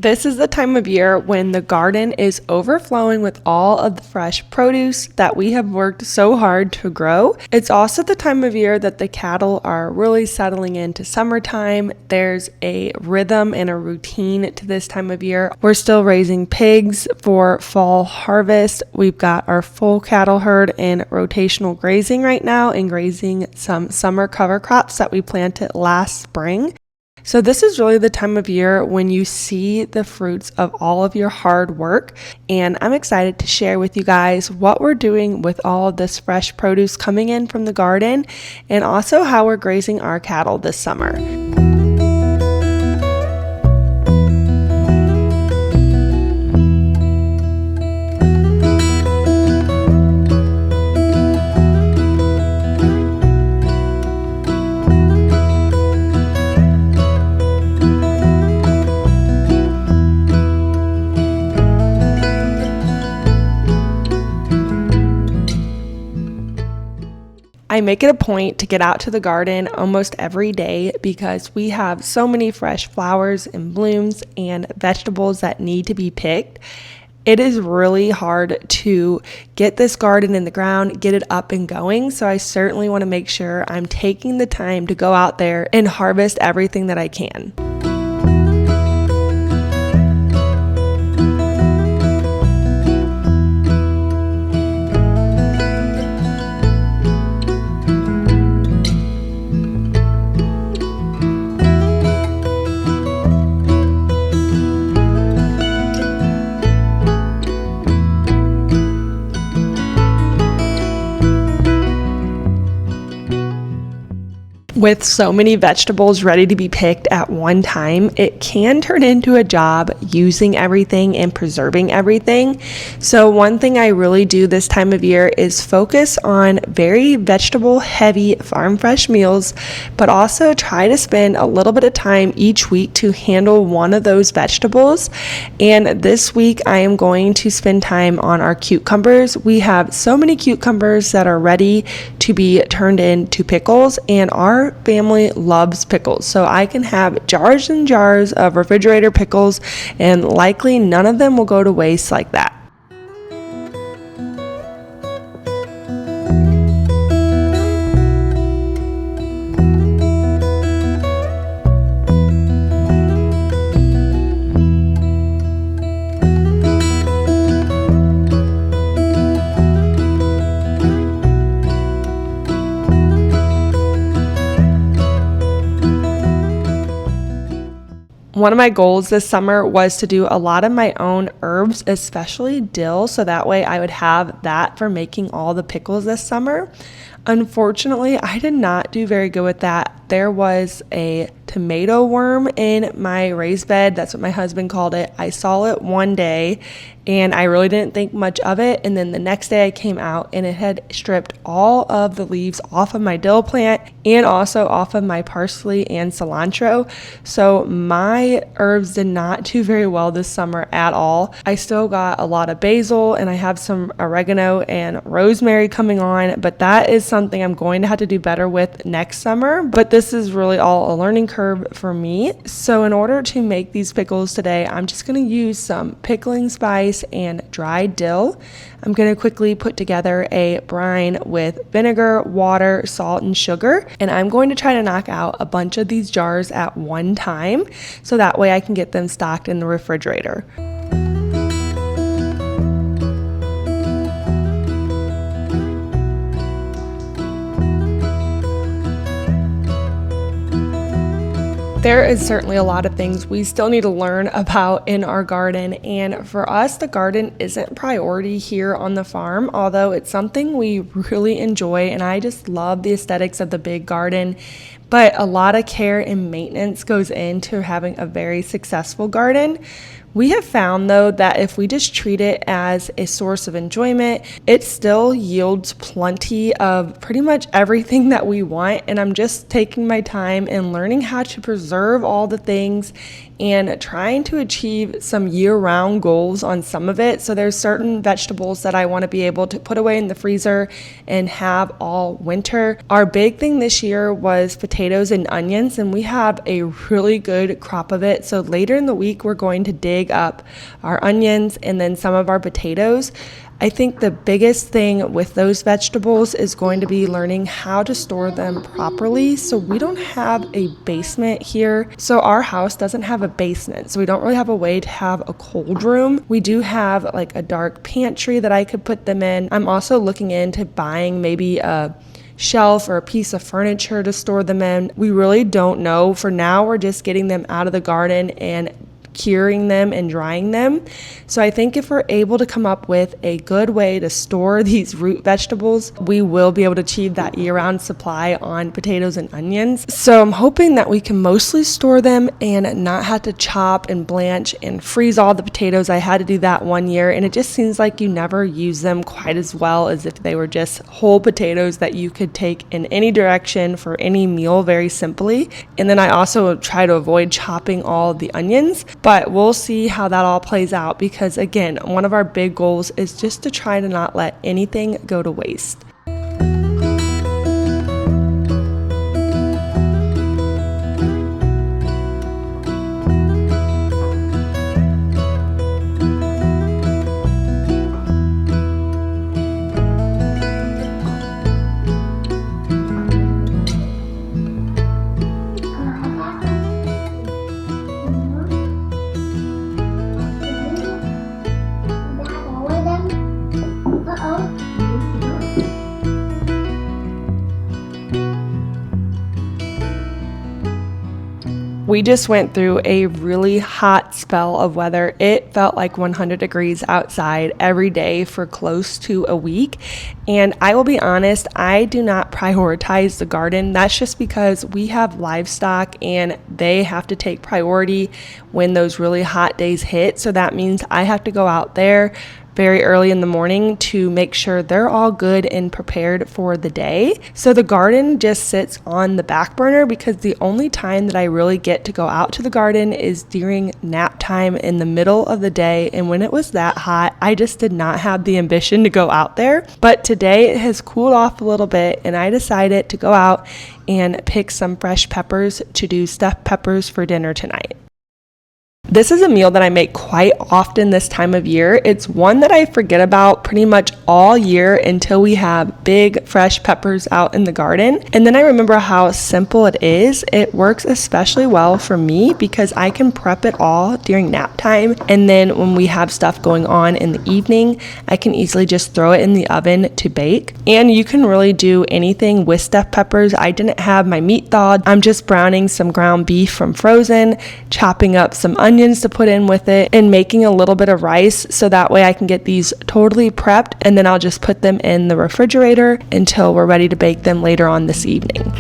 This is the time of year when the garden is overflowing with all of the fresh produce that we have worked so hard to grow. It's also the time of year that the cattle are really settling into summertime. There's a rhythm and a routine to this time of year. We're still raising pigs for fall harvest. We've got our full cattle herd in rotational grazing right now and grazing some summer cover crops that we planted last spring. So this is really the time of year when you see the fruits of all of your hard work, and I'm excited to share with you guys what we're doing with all of this fresh produce coming in from the garden and also how we're grazing our cattle this summer. I make it a point to get out to the garden almost every day because we have so many fresh flowers and blooms and vegetables that need to be picked. It is really hard to get this garden in the ground, get it up and going. So I certainly want to make sure I'm taking the time to go out there and harvest everything that I can. With so many vegetables ready to be picked at one time, it can turn into a job using everything and preserving everything. So one thing I really do this time of year is focus on very vegetable heavy farm fresh meals, but also try to spend a little bit of time each week to handle one of those vegetables. And this week I am going to spend time on our cucumbers. We have so many cucumbers that are ready to be turned into pickles, and our family loves pickles, so I can have jars and jars of refrigerator pickles, and likely none of them will go to waste like that. One of my goals this summer was to do a lot of my own herbs, especially dill, so that way I would have that for making all the pickles this summer. Unfortunately, I did not do very good with that. There was a tomato worm in my raised bed. That's what my husband called it. I saw it one day and I really didn't think much of it. And then the next day I came out and it had stripped all of the leaves off of my dill plant and also off of my parsley and cilantro. So my herbs did not do very well this summer at all. I still got a lot of basil and I have some oregano and rosemary coming on, but that is something I'm going to have to do better with next summer. But this is really all a learning curve for me. So in order to make these pickles today, I'm just going to use some pickling spice and dried dill. I'm going to quickly put together a brine with vinegar, water, salt, and sugar. And I'm going to try to knock out a bunch of these jars at one time so that way I can get them stocked in the refrigerator. There is certainly a lot of things we still need to learn about in our garden, and for us, the garden isn't priority here on the farm, although it's something we really enjoy, and I just love the aesthetics of the big garden. But a lot of care and maintenance goes into having a very successful garden. We have found, though, that if we just treat it as a source of enjoyment, it still yields plenty of pretty much everything that we want. And I'm just taking my time and learning how to preserve all the things and trying to achieve some year-round goals on some of it. So there's certain vegetables that I want to be able to put away in the freezer and have all winter. Our big thing this year was potatoes and onions, and we have a really good crop of it. So later in the week, we're going to dig up our onions and then some of our potatoes. I think the biggest thing with those vegetables is going to be learning how to store them properly. So we don't have a basement here. So our house doesn't have a basement. So we don't really have a way to have a cold room. We do have like a dark pantry that I could put them in. I'm also looking into buying maybe a shelf or a piece of furniture to store them in. We really don't know. For now, we're just getting them out of the garden and curing them and drying them. So I think if we're able to come up with a good way to store these root vegetables, we will be able to achieve that year-round supply on potatoes and onions. So I'm hoping that we can mostly store them and not have to chop and blanch and freeze all the potatoes. I had to do that one year, and it just seems like you never use them quite as well as if they were just whole potatoes that you could take in any direction for any meal very simply. And then I also try to avoid chopping all the onions. But we'll see how that all plays out because, again, one of our big goals is just to try to not let anything go to waste. We just went through a really hot spell of weather. It felt like 100 degrees outside every day for close to a week. And I will be honest, I do not prioritize the garden. That's just because we have livestock and they have to take priority when those really hot days hit. So that means I have to go out there very early in the morning to make sure they're all good and prepared for the day. So the garden just sits on the back burner because the only time that I really get to go out to the garden is during nap time in the middle of the day. And when it was that hot, I just did not have the ambition to go out there. But today it has cooled off a little bit and I decided to go out and pick some fresh peppers to do stuffed peppers for dinner tonight. This is a meal that I make quite often this time of year. It's one that I forget about pretty much all year until we have big fresh peppers out in the garden. And then I remember how simple it is. It works especially well for me because I can prep it all during nap time. And then when we have stuff going on in the evening, I can easily just throw it in the oven to bake. And you can really do anything with stuffed peppers. I didn't have my meat thawed. I'm just browning some ground beef from frozen, chopping up some onions to put in with it, and making a little bit of rice so that way I can get these totally prepped, and then I'll just put them in the refrigerator until we're ready to bake them later on this evening.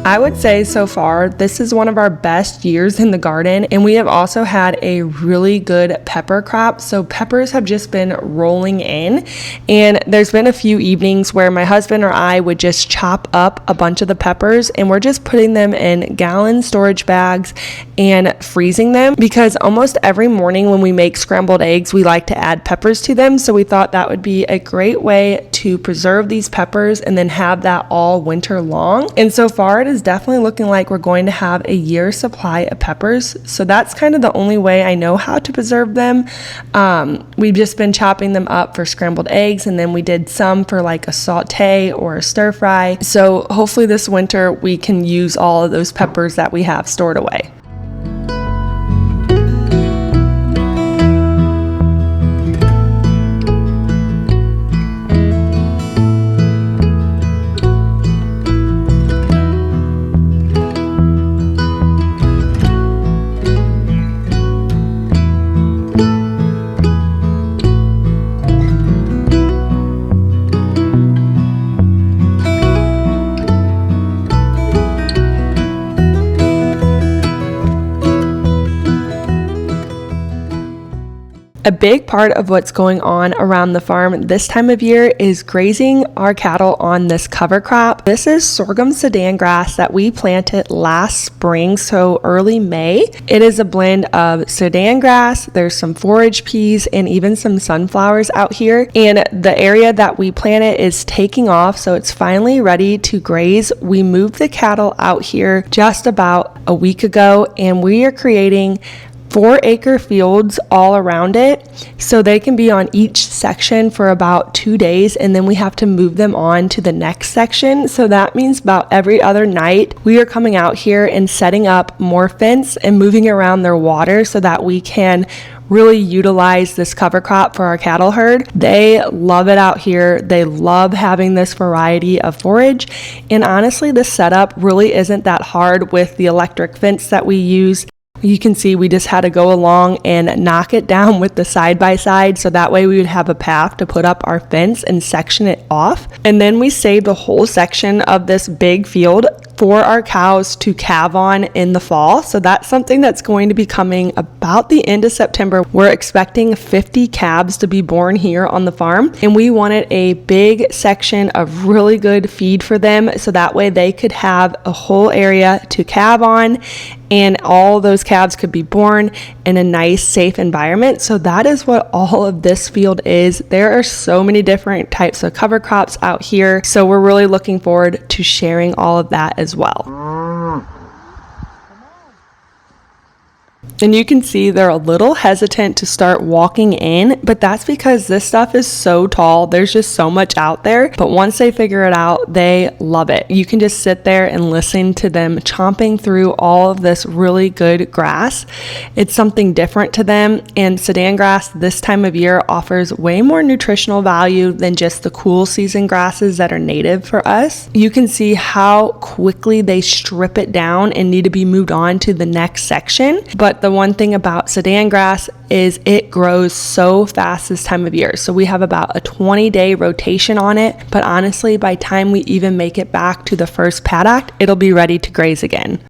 I would say so far, this is one of our best years in the garden, and we have also had a really good pepper crop. So peppers have just been rolling in, and there's been a few evenings where my husband or I would just chop up a bunch of the peppers, and we're just putting them in gallon storage bags and freezing them because almost every morning when we make scrambled eggs, we like to add peppers to them. So we thought that would be a great way to preserve these peppers and then have that all winter long. And so far it is definitely looking like we're going to have a year's supply of peppers. So that's kind of the only way I know how to preserve them. We've just been chopping them up for scrambled eggs, and then we did some for like a saute or a stir fry. So hopefully this winter we can use all of those peppers that we have stored away. A big part of what's going on around the farm this time of year is grazing our cattle on this cover crop. This is sorghum Sudan grass that we planted last spring, so early May. It is a blend of Sudan grass, there's some forage peas, and even some sunflowers out here. And the area that we planted is taking off, so it's finally ready to graze. We moved the cattle out here just about a week ago, and we are creating 4-acre fields all around it, so they can be on each section for about 2 days, and then we have to move them on to the next section. So that means about every other night we are coming out here and setting up more fence and moving around their water so that we can really utilize this cover crop for our cattle herd. They love it out here. They love having this variety of forage, and honestly, this setup really isn't that hard with the electric fence that we use. You can see we just had to go along and knock it down with the side-by-side, so that way we would have a path to put up our fence and section it off. And then we saved a whole section of this big field for our cows to calve on in the fall. So that's something that's going to be coming about the end of September. We're expecting 50 calves to be born here on the farm, and we wanted a big section of really good feed for them, so that way they could have a whole area to calve on, and all those calves could be born in a nice, safe environment. So that is what all of this field is. There are so many different types of cover crops out here, so we're really looking forward to sharing all of that as well. And you can see they're a little hesitant to start walking in, but that's because this stuff is so tall. There's just so much out there. But once they figure it out, they love it. You can just sit there and listen to them chomping through all of this really good grass. It's something different to them. And Sudan grass this time of year offers way more nutritional value than just the cool season grasses that are native for us. You can see how quickly they strip it down and need to be moved on to the next section. But the one thing about Sudan grass is it grows so fast this time of year. So we have about a 20-day rotation on it. But honestly, by the time we even make it back to the first paddock, it'll be ready to graze again.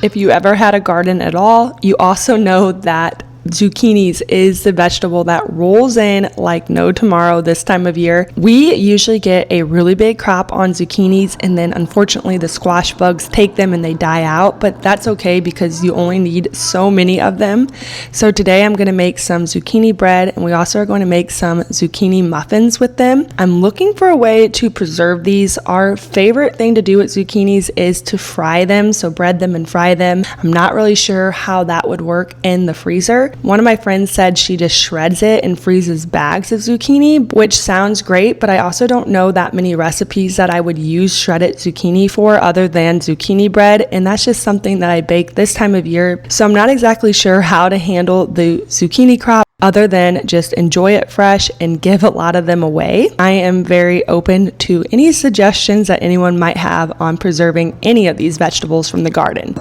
If you ever had a garden at all, you also know that zucchinis is the vegetable that rolls in like no tomorrow this time of year. We usually get a really big crop on zucchinis, and then unfortunately the squash bugs take them and they die out, but that's okay because you only need so many of them. So today I'm going to make some zucchini bread, and we also are going to make some zucchini muffins with them. I'm looking for a way to preserve these. Our favorite thing to do with zucchinis is to fry them, so bread them and fry them. I'm not really sure how that would work in the freezer. One of my friends said she just shreds it and freezes bags of zucchini, which sounds great, but I also don't know that many recipes that I would use shredded zucchini for other than zucchini bread, and that's just something that I bake this time of year. So I'm not exactly sure how to handle the zucchini crop other than just enjoy it fresh and give a lot of them away. I am very open to any suggestions that anyone might have on preserving any of these vegetables from the garden.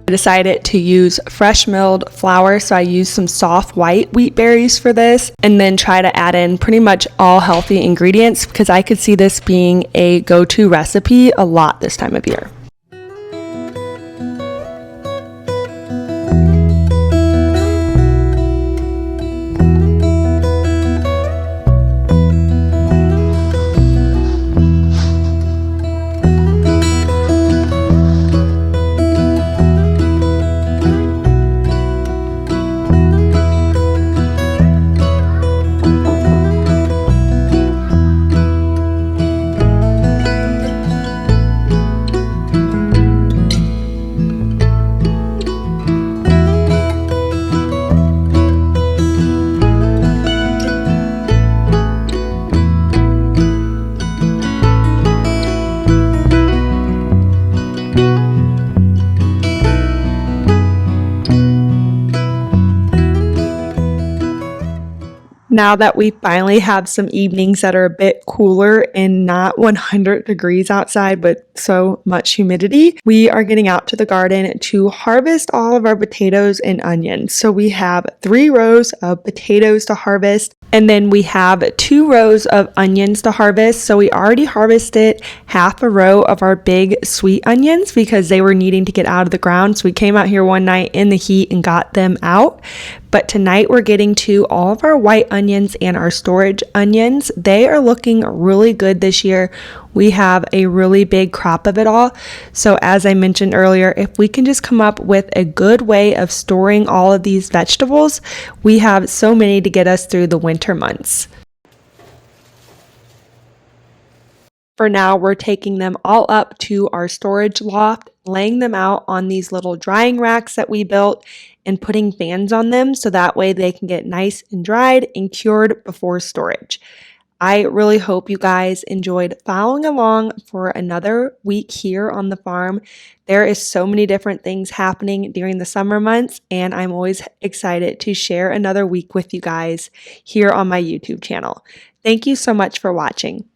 I decided to use fresh milled flour, so I used some soft white wheat berries for this, and then try to add in pretty much all healthy ingredients because I could see this being a go-to recipe a lot this time of year. Now that we finally have some evenings that are a bit cooler and not 100 degrees outside, but so much humidity, we are getting out to the garden to harvest all of our potatoes and onions. So we have 3 rows of potatoes to harvest, and then we have 2 rows of onions to harvest. So we already harvested half a row of our big sweet onions because they were needing to get out of the ground. So we came out here one night in the heat and got them out. But tonight we're getting to all of our white onions and our storage onions. They are looking really good this year. We have a really big crop of it all. So as I mentioned earlier, if we can just come up with a good way of storing all of these vegetables, we have so many to get us through the winter months. For now, we're taking them all up to our storage loft, laying them out on these little drying racks that we built, and putting fans on them so that way they can get nice and dried and cured before storage. I really hope you guys enjoyed following along for another week here on the farm. There is so many different things happening during the summer months, and I'm always excited to share another week with you guys here on my YouTube channel. Thank you so much for watching.